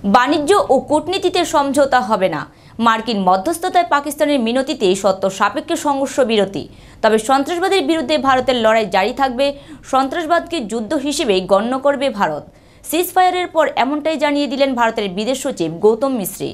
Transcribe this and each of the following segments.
বাণিজ্য ও কূটনীতিতে সমঝোতা হবে না। মার্কিন মধ্যস্থতায় পাকিস্তানের মিনতিতে শর্ত সাপেক্ষে সংঘর্ষ বিরতি। তবে সন্ত্রাসবাদের বিরুদ্ধে ভারতের লড়াই জারি থাকবে। সন্ত্রাসবাদকে যুদ্ধ হিসেবেই গণ্য করবে ভারত। সিজফায়ারের পর এমনটাই জানিয়ে দিলেন ভারতের বিদেশ সচিব গৌতম মিশ্রি।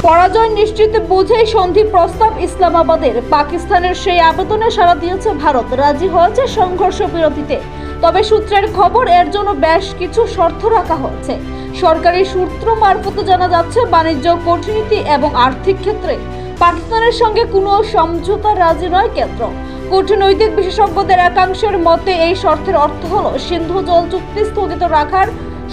পরাজয় নিশ্চিত বুঝেই সন্ধি প্রস্তাব ইসলামাবাদের। পাকিস্তানের সেই আবেদনে সাড়া দিয়েছে ভারত, রাজি হয়েছে সংঘর্ষ বিরতিতে। তবে সূত্রের খবর, এর জন্য বেশ কিছু শর্ত রাখা হয়েছে। সরকারি সূত্র মারফত জানা যাচ্ছে, বাণিজ্য, কূটনীতি এবং আর্থিক ক্ষেত্রে পাকিস্তানের সঙ্গে কোনো সমঝোতা রাজি নয় কেন্দ্র। কূটনৈতিক বিশেষজ্ঞদের একাংশের মতে এই শর্তের অর্থ হলো সিন্ধু জল চুক্তি স্থগিত রাখার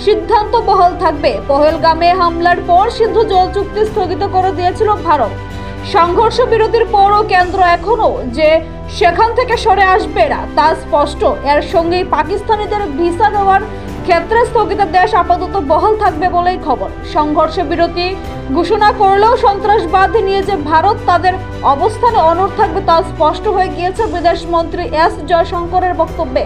সিদ্ধান্ত বহাল থাকবে। পহেলগামে হামলার পর সিন্ধু জল চুক্তি স্থগিত করে দিয়েছিল ভারত। সংঘর্ষ বিরতির পরও কেন্দ্র এখনো যে সেখান থেকে সরে আসবে না তা স্পষ্ট। এর সঙ্গেই পাকিস্তানিদের ভিসা দেওয়ার ক্ষেত্রে স্থগিতাদেশ আপাতত বহাল থাকবে বলেই খবর। সংঘর্ষ বিরতি ঘোষণা করলেও সন্ত্রাসবাদ নিয়ে যে ভারত তাদের অবস্থানে অনড় থাকবে তা স্পষ্ট হয়ে গিয়েছে বিদেশমন্ত্রী এস জয়শঙ্করের বক্তব্যে।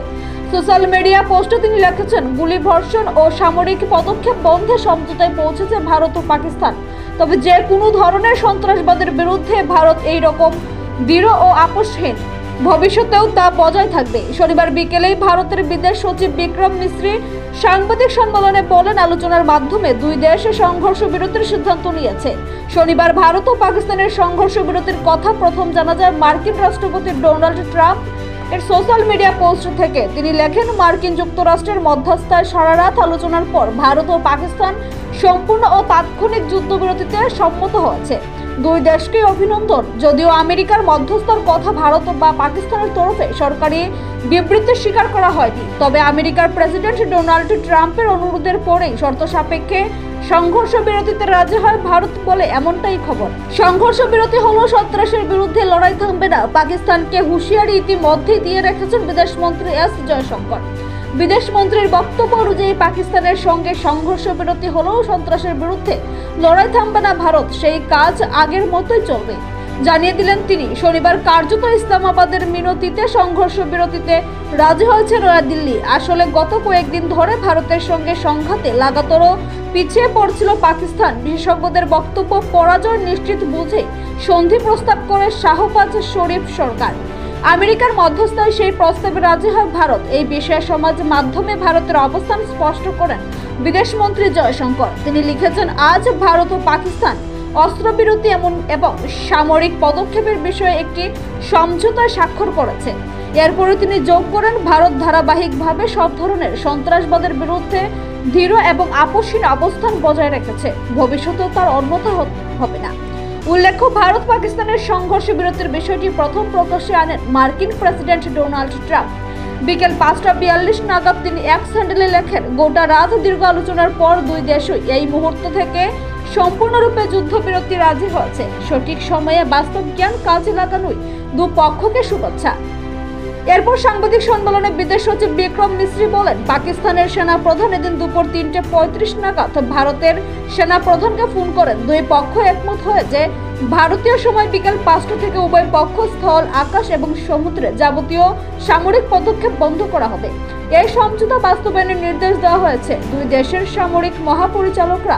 সোশ্যাল মিডিয়া পোস্টে তিনি লিখেছেন, গুলিবর্ষণ ও সামরিক পদক্ষেপ বন্ধে সমঝোতায় পৌঁছেছে ভারত ও পাকিস্তান। তবে যে কোনো ধরনের সন্ত্রাসবাদের বিরুদ্ধে ভারত এই রকম দৃঢ় ও আপোষহীন, ভবিষ্যতেও তা বজায় থাকবে। শনিবার বিকেলেই ভারতের বিদেশ সচিব বিক্রম মিশ্রি সাংবাদিক সম্মেলনে বলেন, আলোচনার মাধ্যমে দুই দেশ সংঘর্ষ বিরতির সিদ্ধান্ত নিয়েছে। শনিবার ভারত ও পাকিস্তানের সংঘর্ষ বিরতির কথা প্রথম জানা যায় মার্কিন রাষ্ট্রপতি ডোনাল্ড ট্রাম্প এর সোশ্যাল মিডিয়া পোস্ট থেকে। তিনি লেখেন, মার্কিন যুক্তরাষ্ট্রের মধ্যস্থায় সারা রাত আলোচনার পর ভারত ও পাকিস্তান সম্পূর্ণ ও তাৎক্ষণিক যুদ্ধবিরতিতে সম্মত হয়েছে। দুই দেশকে অভিনন্দন। যদিও আমেরিকার মধ্যস্থার কথা ভারত বা পাকিস্তানের তরফে সরকারি বিবৃতি স্বীকার করা হয়নি, তবে আমেরিকার প্রেসিডেন্ট ডোনাল্ড ট্রাম্পের অনুরোধের পরেই শর্ত সাপেক্ষে সংঘর্ষ বিরতিতে রাজি হয় ভারত বলে এমনটাই খবর। সংঘর্ষ বিরতি হলো সন্ত্রাসের বিরুদ্ধে লড়াই থামবে না। পাকিস্তানকে হুঁশিয়ারি ইতিমধ্যেই দিয়ে রেখেছেন বিদেশমন্ত্রী এস জয়শঙ্কর। বিদেশমন্ত্রীর বক্তব্য অনুযায়ী পাকিস্তানের সঙ্গে সংঘর্ষ বিরতি হলেও সন্ত্রাসের বিরুদ্ধে লড়াই থামবে না ভারত, সেই কাজ আগের মতোই চলবে জানিয়ে দিলেন তিনি। শনিবার কার্যত ইসলামাবাদের মিনতিতে সংঘর্ষ বিরতিতে রাজি হয়েছে নয়াদিল্লি। আসলে গত কয়েকদিন ধরে ভারতের সঙ্গে সংঘাতে লাগাতার পিছিয়ে পড়ছিল পাকিস্তান। বিশেষজ্ঞদের বক্তব্য, পরাজয় নিশ্চিত বুঝে সন্ধি প্রস্তাব করে শাহবাজ শরীফ সরকার। আমেরিকার মধ্যস্থায় সেই প্রস্তাবে রাজি হয় ভারত। এই বিষয়ে সমাজ মাধ্যমে ভারতের অবস্থান স্পষ্ট করেন বিদেশমন্ত্রী জয়শঙ্কর। তিনি লিখেছেন, আজ ভারত ও পাকিস্তান অস্ত্রবিরতি এবং সামরিক পদক্ষেপের বিষয়ে একটি সমঝোতায় স্বাক্ষর করেছে। এরপরে তিনি যোগ করেন, ভারত ধারাবাহিকভাবে সব ধরনের সন্ত্রাসবাদের বিরুদ্ধে দৃঢ় এবং আপোষহীন অবস্থান বজায় রেখেছে। ভবিষ্যতেও তার অন্যথা হবে না। উল্লেখ্য, ভারত পাকিস্তানের সংঘর্ষ বিরতির বিষয়টি প্রথম প্রকাশ্যে আনেন মার্কিন প্রেসিডেন্ট ডোনাল্ড ট্রাম্প। বিকেল 5:42 নাগাদ তিনি এক্স হ্যান্ডেলে লেখেন, গোটা রাত দীর্ঘ আলোচনার পর দুই দেশই এই মুহূর্ত থেকে সম্পূর্ণরূপে যুদ্ধবিরতি রাজি হয়েছে। সঠিক সময়ে বাস্তব জ্ঞান কাজে লাগানোই দুপক্ষকে শুভেচ্ছা। এরপর সাংবাদিক সম্মেলনে বিদেশ সচিব বিক্রম মিশ্রি বলেন, পাকিস্তানের সেনা প্রধান এদিন দুপুর 3:35 নাগাদ ভারতের সেনা প্রধানকে ফোন করেন। দুই পক্ষ একমত হয়ে যে ভারতীয় সময় বিকেল 5টা থেকে উভয় পক্ষ স্থল, আকাশ এবং সমুদ্রে যাবতীয় সামরিক পদক্ষেপ বন্ধ করা হবে। এই সমঝোতা বাস্তবায়নের নির্দেশ দেওয়া হয়েছে। দুই দেশের সামরিক মহাপরিচালকরা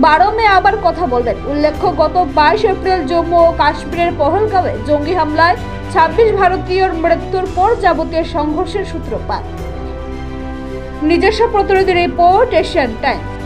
12 মে আবার কথা বলবেন। উল্লেখ্য, গত 22 এপ্রিল জম্মু ও কাশ্মীরের পহেলগাঁওয়ে জঙ্গি হামলায় 26 ভারতীয়র মৃত্যুর পর যাবতীয় সংঘর্ষের সূত্রপাত। নিজস্ব প্রতিনিধি রিপোর্ট, এশিয়ান টাইমস।